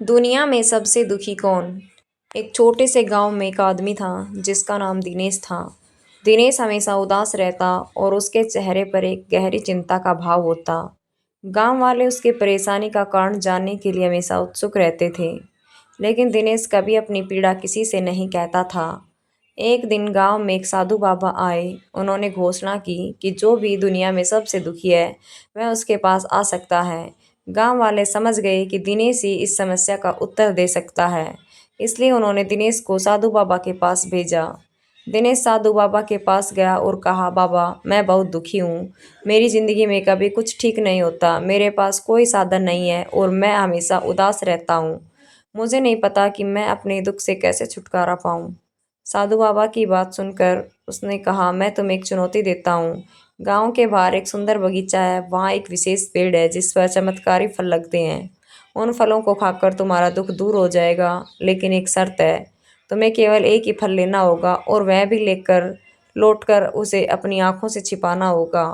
दुनिया में सबसे दुखी कौन? एक छोटे से गांव में एक आदमी था जिसका नाम दिनेश था। दिनेश हमेशा उदास रहता और उसके चेहरे पर एक गहरी चिंता का भाव होता। गांव वाले उसकी परेशानी का कारण जानने के लिए हमेशा उत्सुक रहते थे, लेकिन दिनेश कभी अपनी पीड़ा किसी से नहीं कहता था। एक दिन गांव में एक साधु बाबा आए। उन्होंने घोषणा की कि जो भी दुनिया में सबसे दुखी है वह उसके पास आ सकता है। गांव वाले समझ गए कि दिनेश ही इस समस्या का उत्तर दे सकता है, इसलिए उन्होंने दिनेश को साधु बाबा के पास भेजा। दिनेश साधु बाबा के पास गया और कहा, बाबा, मैं बहुत दुखी हूँ। मेरी ज़िंदगी में कभी कुछ ठीक नहीं होता। मेरे पास कोई साधन नहीं है और मैं हमेशा उदास रहता हूँ। मुझे नहीं पता कि मैं अपने दुख से कैसे छुटकारा पाऊँ। साधु बाबा की बात सुनकर उसने कहा, मैं तुम्हें एक चुनौती देता हूँ। गांव के बाहर एक सुंदर बगीचा है। वहाँ एक विशेष पेड़ है जिस पर चमत्कारी फल लगते हैं। उन फलों को खाकर तुम्हारा दुख दूर हो जाएगा, लेकिन एक शर्त है। तुम्हें केवल एक ही फल लेना होगा और वह भी लेकर लौटकर उसे अपनी आंखों से छिपाना होगा।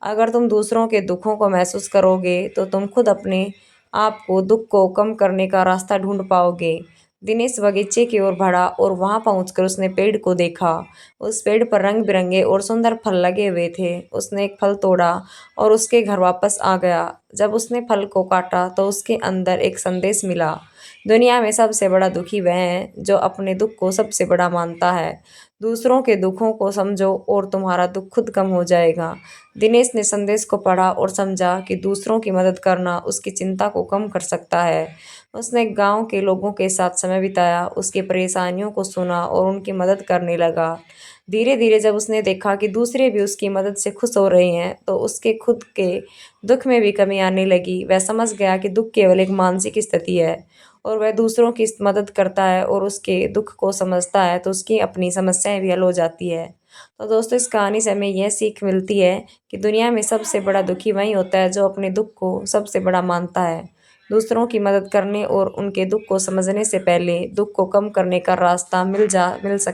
अगर तुम दूसरों के दुखों को महसूस करोगे तो तुम खुद अपने आप को दुख को कम करने का रास्ता ढूंढ पाओगे। दिनेश बगीचे की ओर बढ़ा और वहां पहुंचकर उसने पेड़ को देखा। उस पेड़ पर रंग बिरंगे और सुंदर फल लगे हुए थे। उसने एक फल तोड़ा और उसके घर वापस आ गया। जब उसने फल को काटा तो उसके अंदर एक संदेश मिला। दुनिया में सबसे बड़ा दुखी वह है जो अपने दुख को सबसे बड़ा मानता है। दूसरों के दुखों को समझो और तुम्हारा दुख खुद कम हो जाएगा। दिनेश ने संदेश को पढ़ा और समझा कि दूसरों की मदद करना उसकी चिंता को कम कर सकता है। उसने गांव के लोगों के साथ समय बिताया, उसकी परेशानियों को सुना और उनकी मदद करने लगा। धीरे धीरे जब उसने देखा कि दूसरे भी उसकी मदद से खुश हो रहे हैं, तो उसके खुद के दुख में भी कमी आने लगी। वह समझ गया कि दुख केवल एक मानसिक स्थिति है और वह दूसरों की मदद करता है और उसके दुख को समझता है तो उसकी अपनी समस्याएं भी हल हो जाती है। तो दोस्तों, इस कहानी से हमें यह सीख मिलती है कि दुनिया में सबसे बड़ा दुखी वही होता है जो अपने दुख को सबसे बड़ा मानता है। दूसरों की मदद करने और उनके दुख को समझने से पहले दुख को कम करने का रास्ता मिल सकता